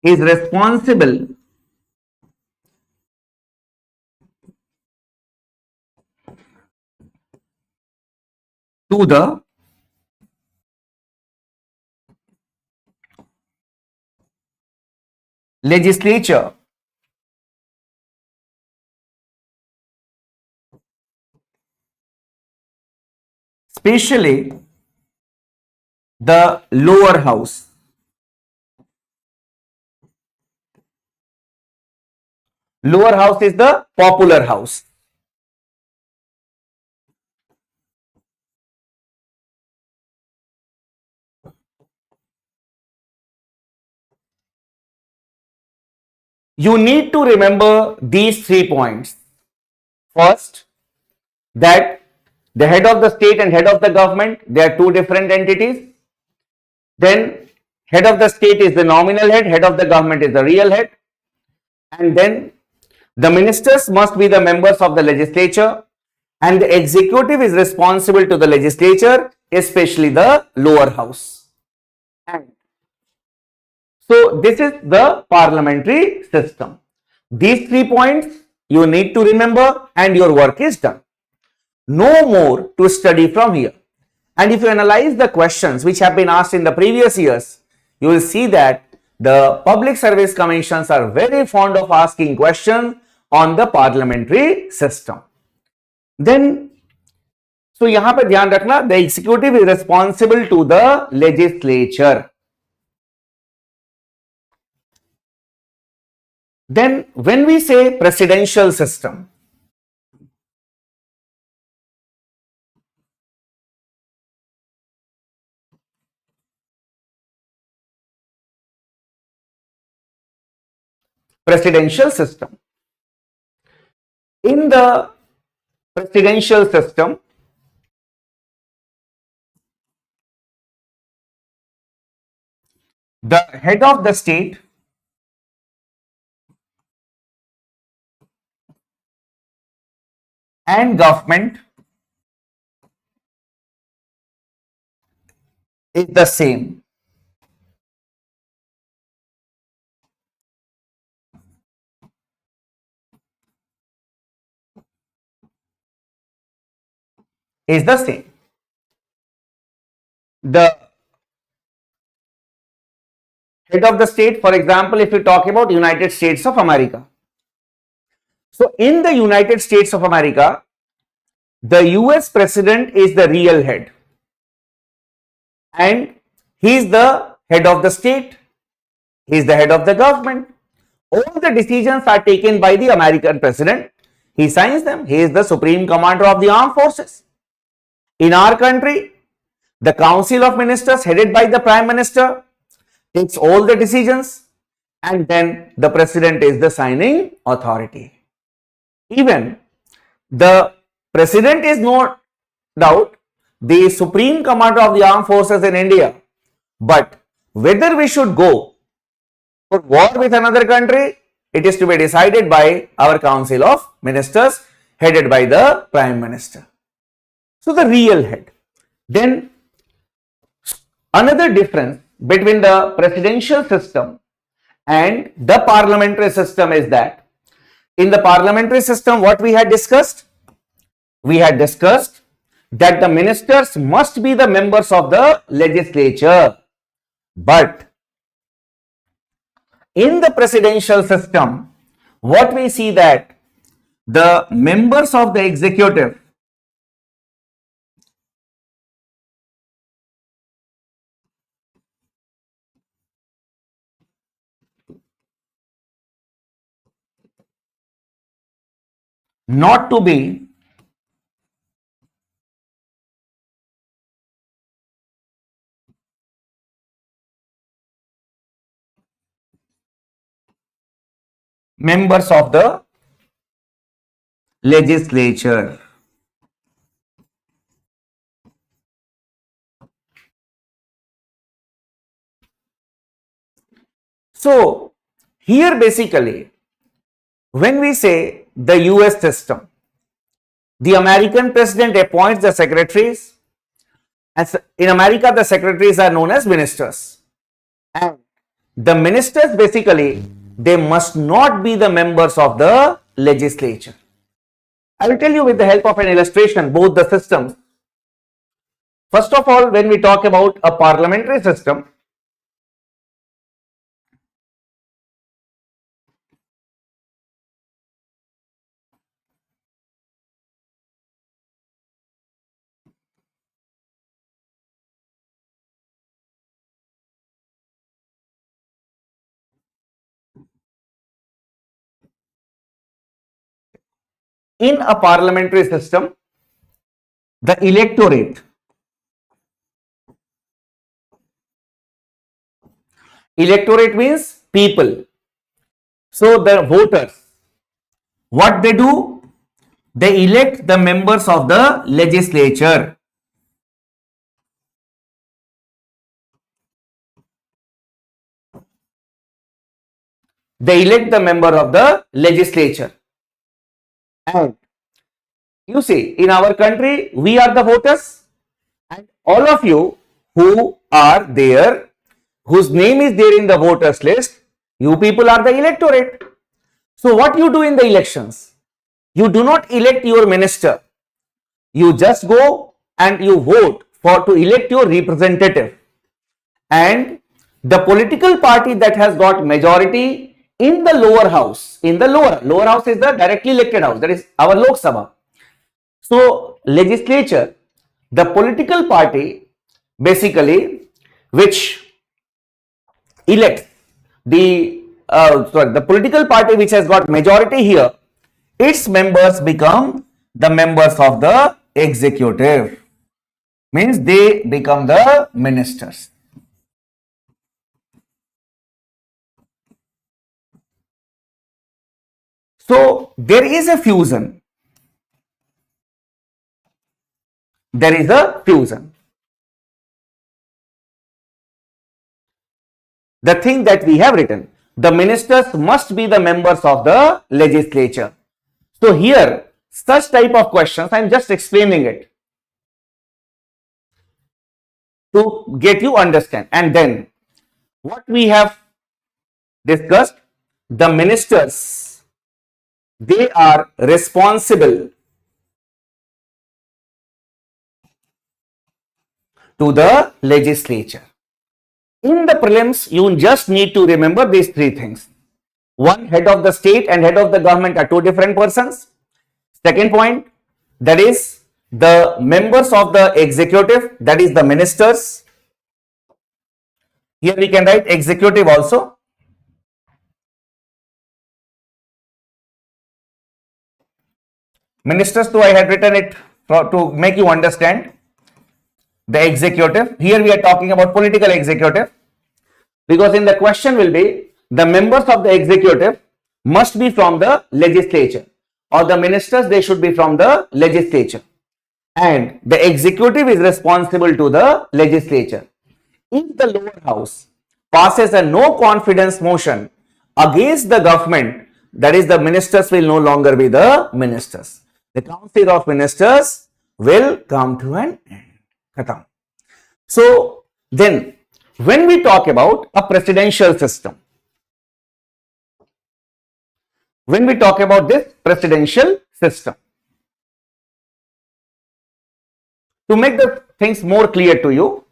is responsible to the legislature especially the lower house. Lower house is the popular house. You need to remember these 3 points. First, that the head of the state and head of the government, they are two different entities. Then head of the state is the nominal head, head of the government is the real head. And then the ministers must be the members of the legislature, and the executive is responsible to the legislature, especially the lower house. And so this is the parliamentary system. These 3 points you need to remember and your work is done. No more to study from here. And if you analyze the questions which have been asked in the previous years, you will see that the public service commissions are very fond of asking questions on the parliamentary system. Then, so यहाँ पे ध्यान रखना, the executive is responsible to the legislature. Then when we say presidential system, presidential system. In the presidential system, the head of the state and government is the same. Is the same. The head of the state, for example, if you talk about United States of America. So in the United States of America, the US president is the real head and he is the head of the state, he is the head of the government. All the decisions are taken by the American president. He signs them. He is the supreme commander of the armed forces. In our country, the council of ministers headed by the prime minister takes all the decisions and then the president is the signing authority. Even the president is no doubt the supreme commander of the armed forces in India, but whether we should go for war with another country, it is to be decided by our council of ministers headed by the prime minister. So the real head. Then another difference between the presidential system and the parliamentary system is that in the parliamentary system, what we had discussed? We had discussed that the ministers must be the members of the legislature. But in the presidential system, what we see that the members of the executive not to be members of the legislature. So here basically when we say the US system, the American president appoints the secretaries. As in America, the secretaries are known as ministers. And the ministers basically, they must not be the members of the legislature. I will tell you with the help of an illustration both the systems. First of all, when we talk about a parliamentary system, in a parliamentary system, the electorate means people. So the voters, what they do? They elect the members of the legislature. They elect the member of the legislature. And you see, in our country, we are the voters, and all of you who are there, whose name is there in the voters list, you people are the electorate. So what you do in the elections? You do not elect your minister. You just go and you vote for to elect your representative. And the political party that has got majority in the lower house, in the lower house is the directly elected house, that is our Lok Sabha. So legislature, the political party basically which elects the political party which has got majority here, its members become the members of the executive, means they become the ministers. So there is a fusion. There is a fusion. The thing that we have written, the ministers must be the members of the legislature. So here such type of questions, I am just explaining it to get you understand. And then what we have discussed, the ministers, they are responsible to the legislature. In the prelims, you just need to remember these three things. One, head of the state and head of the government are two different persons. Second point, that is the members of the executive, that is the ministers. Here we can write executive also. Ministers too, I had written it to make you understand. The executive, here we are talking about political executive, because in the question will be the members of the executive must be from the legislature, or the ministers, they should be from the legislature, and the executive is responsible to the legislature. If the lower house passes a no confidence motion against the government, that is the ministers will no longer be the ministers. The council of ministers will come to an end. Khatam. So then when we talk about a presidential system, when we talk about this presidential system, to make the things more clear to you,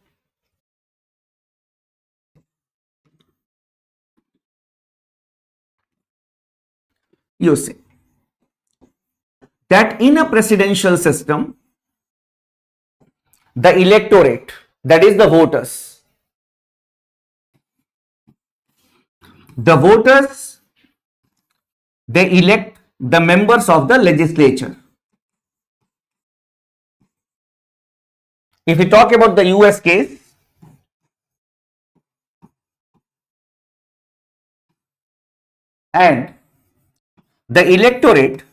you see that in a presidential system, the electorate, that is the voters, they elect the members of the legislature. If we talk about the US case, and the electorate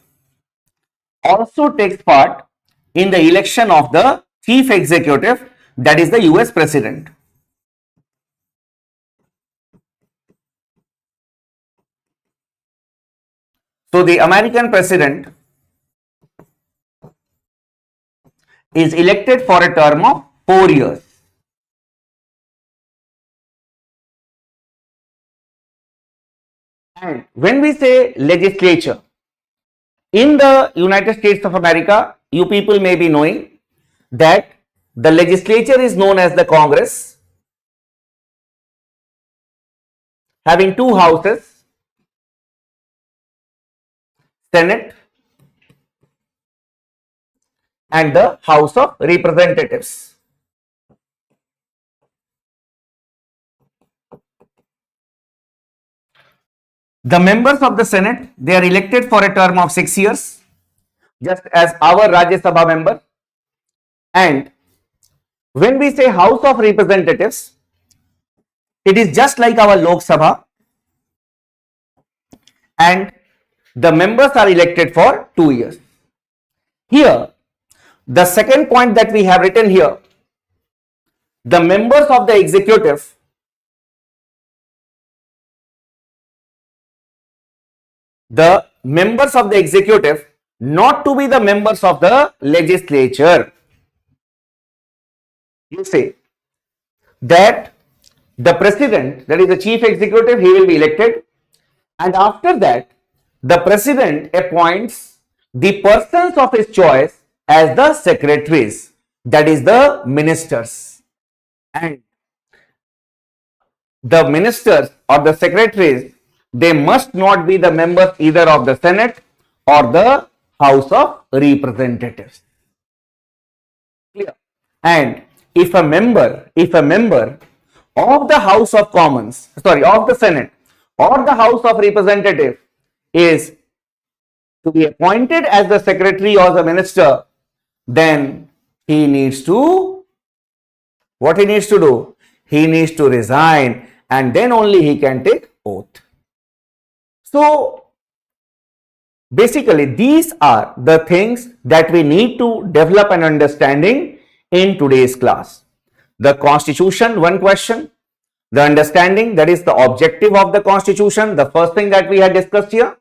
also takes part in the election of the chief executive, that is the US president. So the American president is elected for a term of 4 years. And when we say legislature, in the United States of America, you people may be knowing that the legislature is known as the Congress, having two houses, Senate and the House of Representatives. The members of the Senate, they are elected for a term of 6 years, just as our Rajya Sabha member. And when we say House of Representatives, it is just like our Lok Sabha, and the members are elected for 2 years. Here, the second point that we have written here, the members of the executive, not to be the members of the legislature. You say that the president, that is the chief executive, he will be elected, and after that the president appoints the persons of his choice as the secretaries, that is the ministers, and the ministers or the secretaries, they must not be the members either of the Senate or the House of Representatives. Clear? And if a member of the House of Commons, of the Senate or the House of Representatives is to be appointed as the secretary or the minister, then he needs to, what he needs to do? He needs to resign, and then only he can take oath. So basically these are the things that we need to develop an understanding in today's class. The Constitution, one question. The understanding, that is the objective of the Constitution, the first thing that we had discussed here.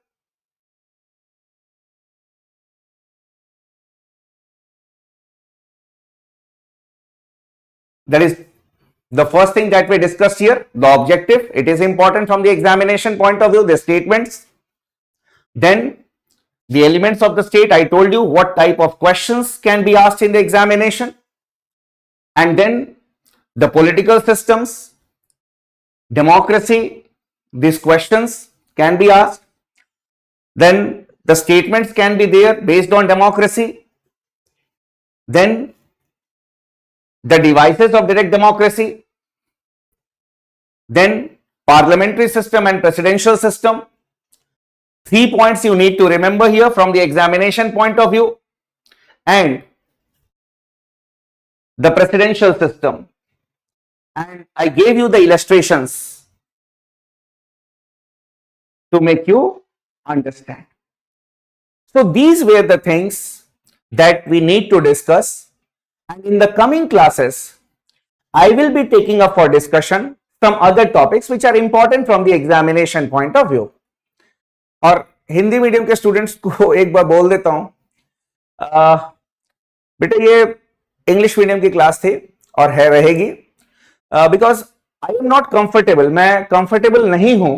That is the first thing that we discussed here, the objective. It is important from the examination point of view, the statements. Then the elements of the state, I told you what type of questions can be asked in the examination. And then the political systems, democracy, these questions can be asked. Then the statements can be there based on democracy. Then the devices of direct democracy. Then parliamentary system and presidential system. 3 points you need to remember here from the examination point of view. And the presidential system. And I gave you the illustrations to make you understand. So these were the things that we need to discuss, and in the coming classes I will be taking up for discussion some other topics which are important from the examination point of view. और Hindi medium के students को एक बार बोल देता हूं, बेटा ये English medium की क्लास थी और है रहेगी, because I am not comfortable, मैं कंफर्टेबल नहीं हूं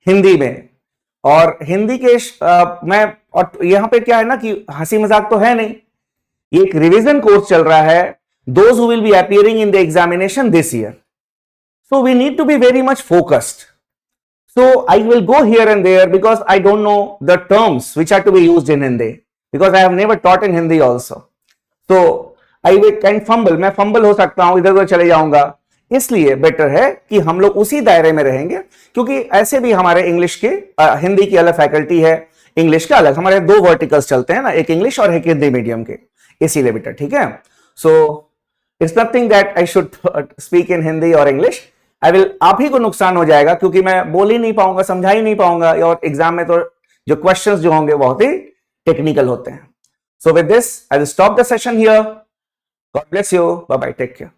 हिंदी में, और हिंदी के मैं, और यहाँ पे क्या है ना कि हंसी मजाक तो है नहीं, ये एक रिवीजन कोर्स चल रहा है, those who will be appearing in the examination this year, so we need to be very much focused. So I will go here and there because I don't know the terms which are to be used in Hindi, because I have never taught in Hindi also. So I can fumble, मैं fumble हो सकता हूं, इधर उधर चले जाऊंगा, इसलिए better है कि हम लोग उसी दायरे में रहेंगे, क्योंकि ऐसे भी हमारे इंग्लिश के हिंदी की अलग फैकल्टी है, इंग्लिश का अलग, हमारे 2 वर्टिकल्स चलते हैं ना, एक इंग्लिश और एक हिंदी मीडियम के, इसीलिए बेटा, ठीक है. So it's nothing that I should speak in Hindi और इंग्लिश. आई विल, आप ही को नुकसान हो जाएगा क्योंकि मैं बोल ही नहीं पाऊंगा, समझा ही नहीं पाऊंगा, और एग्जाम में तो जो क्वेश्चंस जो होंगे बहुत ही टेक्निकल होते हैं. So with this I will stop the session here. God bless you, bye bye, take care.